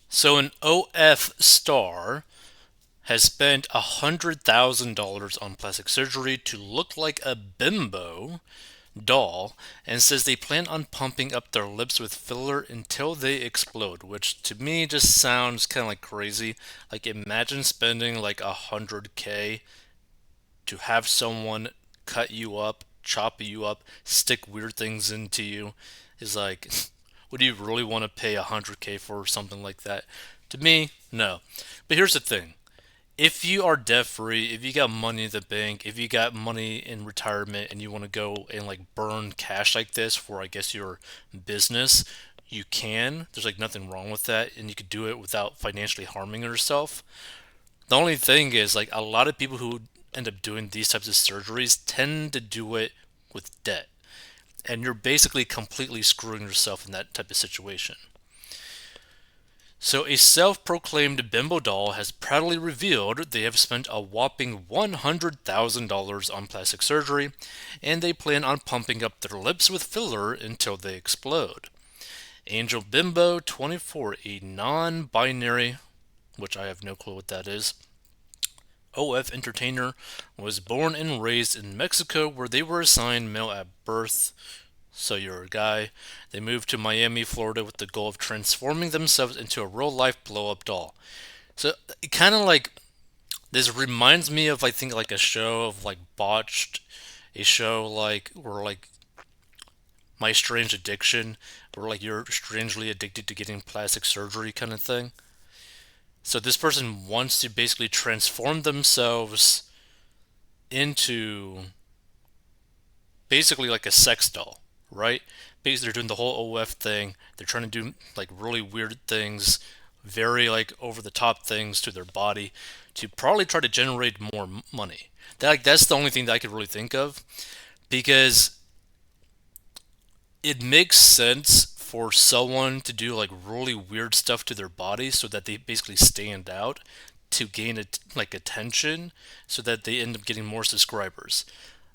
So an OF star has spent $100,000 on plastic surgery to look like a bimbo doll and says they plan on pumping up their lips with filler until they explode, which to me just sounds kind of like crazy. Like imagine spending like 100K to have someone cut you up, chop you up, stick weird things into you. Is like, would you really want to pay 100K for something like that? To me, no. But here's the thing: if you are debt free, if you got money in the bank, if you got money in retirement and you want to go and like burn cash like this for, I guess, your business, you can. There's like nothing wrong with that, and you could do it without financially harming yourself. The only thing is, like, a lot of people who end up doing these types of surgeries tend to do it with debt, and you're basically completely screwing yourself in that type of situation. So, a self proclaimed bimbo doll has proudly revealed they have spent a whopping $100,000 on plastic surgery, and they plan on pumping up their lips with filler until they explode. Angel Bimbo 24, a non binary, which I have no clue what that is, OF entertainer, was born and raised in Mexico where they were assigned male at birth. So you're a guy. They moved to Miami, Florida with the goal of transforming themselves into a real life blow up doll. So it kind of like this reminds me of, I think, like a show of like botched, a show like where like My Strange Addiction, where like you're strangely addicted to getting plastic surgery kind of thing. So this person wants to basically transform themselves into basically like a sex doll, right? Basically, they're doing the whole OF thing. They're trying to do like really weird things, very like over the top things to their body to probably try to generate more money. That's the only thing that I could really think of because it makes sense for someone to do like really weird stuff to their body so that they basically stand out to gain like attention so that they end up getting more subscribers.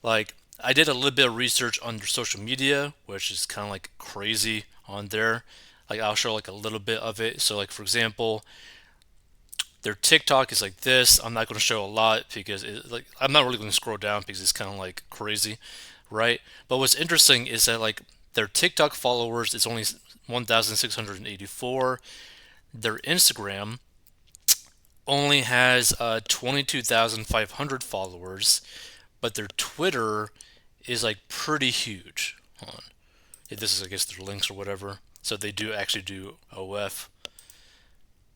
Like, I did a little bit of research on their social media, which is kind of like crazy on there. Like, I'll show like a little bit of it. So, like, for example, their TikTok is like this. I'm not going to show a lot because like I'm not really going to scroll down because it's kind of like crazy, right? But what's interesting is that like their TikTok followers is only 1,684. Their Instagram only has 22,500 followers, but their Twitter is like pretty huge. Hold on. Yeah, this is, I guess, their links or whatever. So they do actually do OF.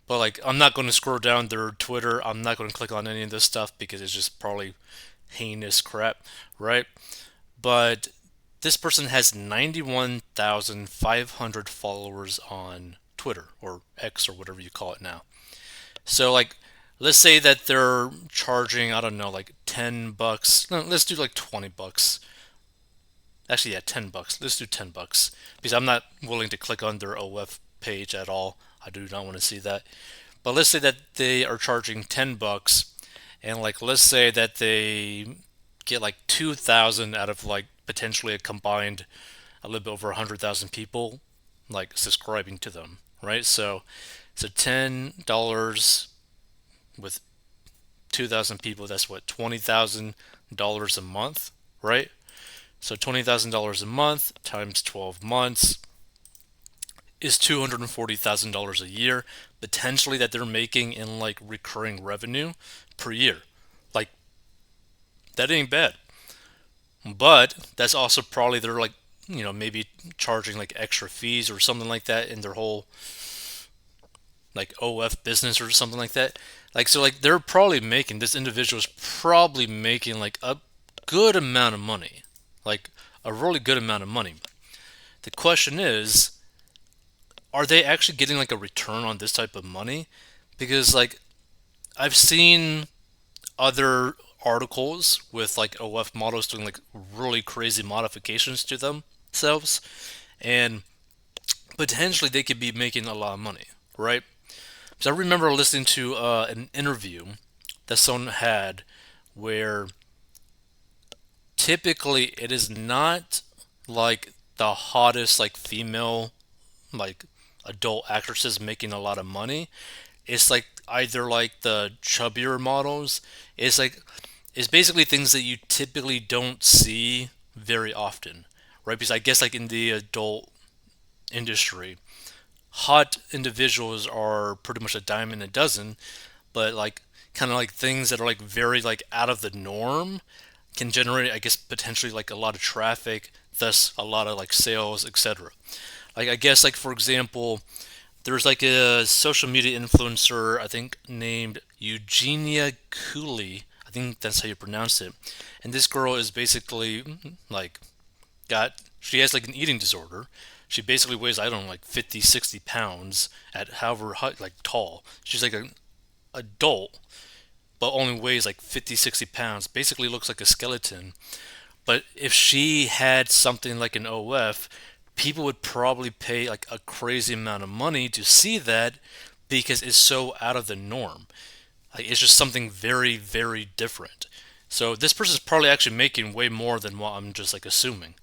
But like, I'm not going to scroll down their Twitter. I'm not going to click on any of this stuff because it's just probably heinous crap, right? But this person has 91,500 followers on Twitter or X or whatever you call it now. So like, let's say that they're charging, I don't know, like $10. No, let's do like $20. Actually, yeah, $10. Let's do $10 because I'm not willing to click on their OF page at all. I do not want to see that. But let's say that they are charging $10, and like let's say that they get like 2,000 out of like potentially a combined a little bit over 100,000 people like subscribing to them, right? So $10 with 2,000 people, that's what, $20,000 a month, right? So $20,000 a month times 12 months is $240,000 a year, potentially, that they're making in like recurring revenue per year. Like, that ain't bad. But that's also probably they're like, maybe charging like extra fees or something like that in their whole like OF business or something like that. Like, so like they're probably making, this individual is probably making like a good amount of money. Like a really good amount of money. The question is, are they actually getting like a return on this type of money? Because like I've seen other articles with like OF models doing like really crazy modifications to themselves, and potentially they could be making a lot of money, right? So I remember listening to an interview that someone had where typically it is not like the hottest like female like adult actresses making a lot of money. It's like either like the chubbier models. It's like it's basically things that you typically don't see very often, right? Because I guess like in the adult industry, hot individuals are pretty much a dime in a dozen, but like kind of like things that are like very like out of the norm can generate, I guess, potentially like a lot of traffic, thus a lot of like sales, etc. Like I guess like for example, there's like a social media influencer I think named Eugenia Cooley. I think that's how you pronounce it. And this girl is basically like got she has like an eating disorder. She basically weighs I don't know like 50, 60 pounds at however like tall. She's like an adult but only weighs like 50, 60 pounds. Basically looks like a skeleton. But if she had something like an OF, people would probably pay like a crazy amount of money to see that because it's so out of the norm. Like it's just something very, very different. So this person's probably actually making way more than what I'm just like assuming.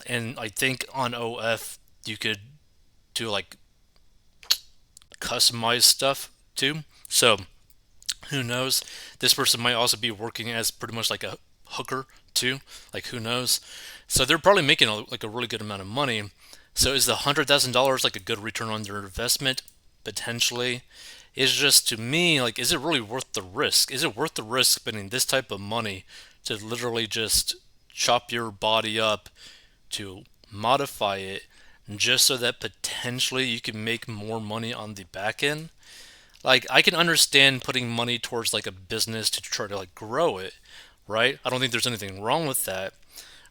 And I think on OF you could do like customized stuff too. So who knows? This person might also be working as pretty much like a hooker too. Like who knows? So they're probably making like a really good amount of money. So is the $100,000 like a good return on their investment? Potentially. It's just to me like, is it really worth the risk? Is it worth the risk spending this type of money to literally just chop your body up to modify it just so that potentially you can make more money on the back end? Like I can understand putting money towards like a business to try to like grow it, right? I don't think there's anything wrong with that.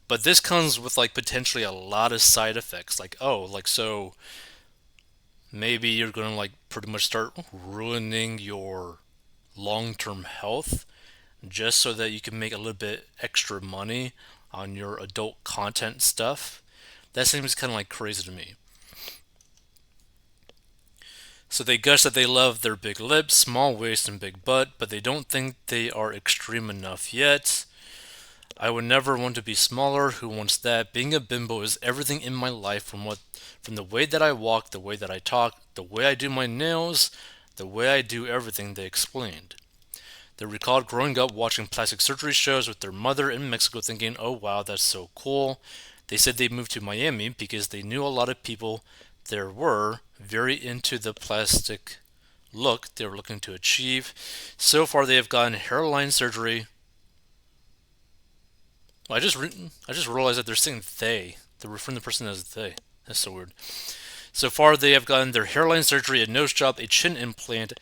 But this comes with like potentially a lot of side effects. Like, oh, like so maybe you're gonna like pretty much start ruining your long-term health just so that you can make a little bit extra money on your adult content stuff. That seems kind of like crazy to me. So they gush that they love their big lips, small waist, and big butt, but they don't think they are extreme enough yet. I would never want to be smaller. Who wants that? Being a bimbo is everything in my life from the way that I walk, the way that I talk, the way I do my nails, the way I do everything, they explained. They recalled growing up watching plastic surgery shows with their mother in Mexico thinking, oh wow, that's so cool. They said they moved to Miami because they knew a lot of people there were very into the plastic look they were looking to achieve. So far, they have gotten hairline surgery. Well, I just realized that they're saying they. They're referring to the person as they. That's so weird. So far, they have gotten their hairline surgery, a nose job, a chin implant,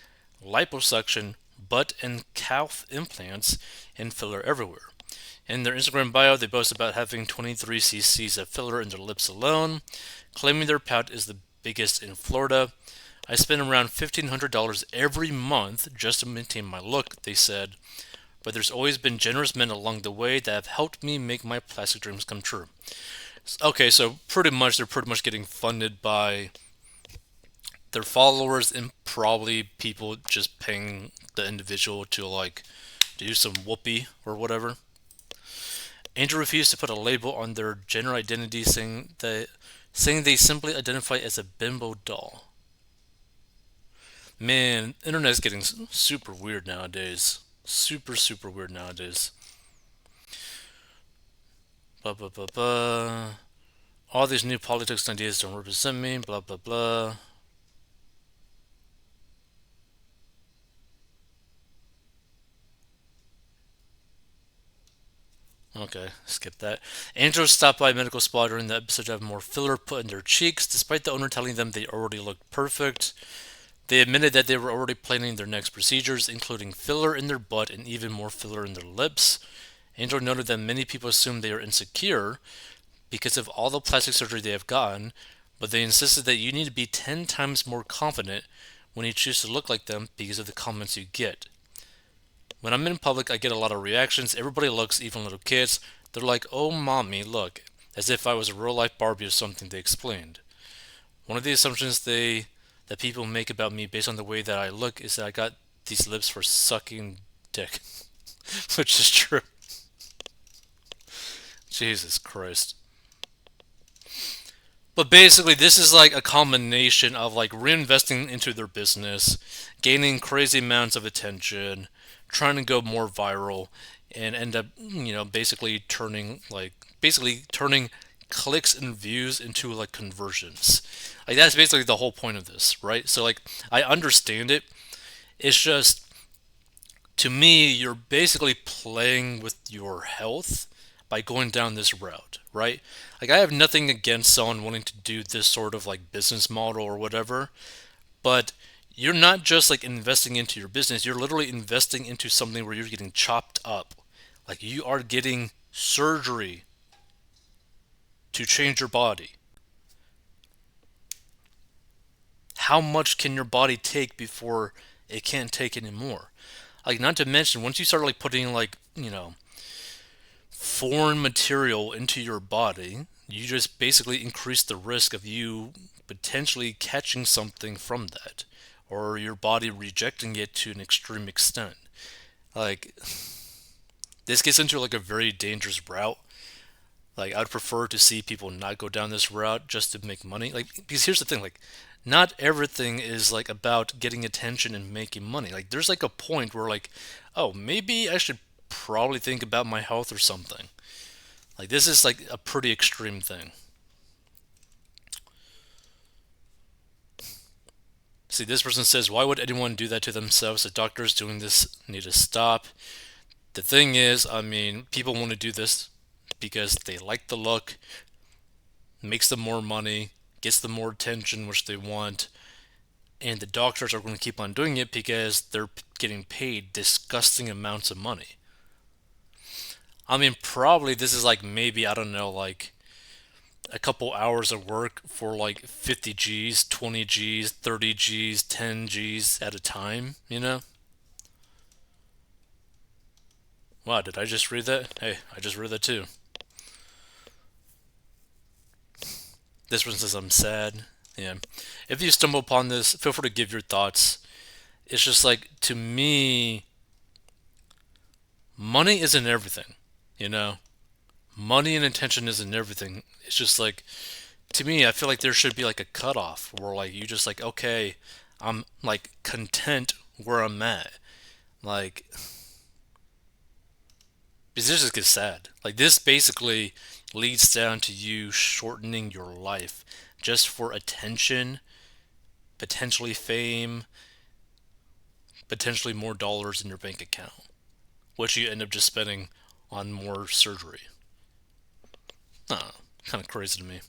liposuction, butt and calf implants, and filler everywhere. In their Instagram bio, they boast about having 23 cc's of filler in their lips alone, claiming their pout is the biggest in Florida. I spend around $1,500 every month just to maintain my look, they said, but there's always been generous men along the way that have helped me make my plastic dreams come true. Okay, so pretty much they're pretty much getting funded by their followers and probably people just paying the individual to like do some whoopee or whatever. Angel refused to put a label on their gender identity, saying they simply identify as a bimbo doll. Man, internet's getting super weird nowadays. Super super weird nowadays. Blah blah blah blah. All these new politics and ideas don't represent me. Blah blah blah. Okay, skip that. Angels stopped by medical spa during the episode to have more filler put in their cheeks, despite the owner telling them they already looked perfect. They admitted that they were already planning their next procedures, including filler in their butt and even more filler in their lips. Angel noted that many people assume they are insecure because of all the plastic surgery they have gotten, but they insisted that you need to be 10 times more confident when you choose to look like them because of the comments you get. When I'm in public, I get a lot of reactions. Everybody looks, even little kids. They're like, oh, mommy, look, as if I was a real life Barbie or something, they explained. One of the assumptions that people make about me based on the way that I look is that I got these lips for sucking dick, which is true. Jesus Christ. But basically, this is like a combination of like reinvesting into their business, gaining crazy amounts of attention, trying to go more viral, and end up, basically turning clicks and views into like conversions. Like that's basically the whole point of this, right? So like I understand it. It's just to me, you're basically playing with your health by going down this route, right? Like, I have nothing against someone wanting to do this sort of like business model or whatever, but you're not just like investing into your business, you're literally investing into something where you're getting chopped up. Like, you are getting surgery to change your body. How much can your body take before it can't take anymore? Like, not to mention, once you start like putting like, foreign material into your body, you just basically increase the risk of you potentially catching something from that, or your body rejecting it to an extreme extent. Like, this gets into like a very dangerous route. Like, I'd prefer to see people not go down this route just to make money. Like, because here's the thing, like, not everything is like about getting attention and making money. Like, there's like a point where like, oh, maybe I should probably think about my health or something. Like, this is like a pretty extreme thing. See, this person says, why would anyone do that to themselves? The doctors doing this need to stop. The thing is, I mean, people want to do this because they like the look, makes them more money, gets them more attention, which they want, and the doctors are going to keep on doing it because they're getting paid disgusting amounts of money. I mean, probably this is like maybe, I don't know, like a couple hours of work for like 50 G's, 20 G's, 30 G's, 10 G's at a time, you know? Wow, did I just read that? Hey, I just read that too. This one says I'm sad. Yeah. If you stumble upon this, feel free to give your thoughts. It's just like, to me, money isn't everything, you know? Money and attention isn't everything. It's just like, to me, I feel like there should be like a cutoff where like you just like, okay, I'm like content where I'm at. Like, because this just gets sad. Like, this basically leads down to you shortening your life just for attention, potentially fame, potentially more dollars in your bank account, which you end up just spending on more surgery. Kind of crazy to me.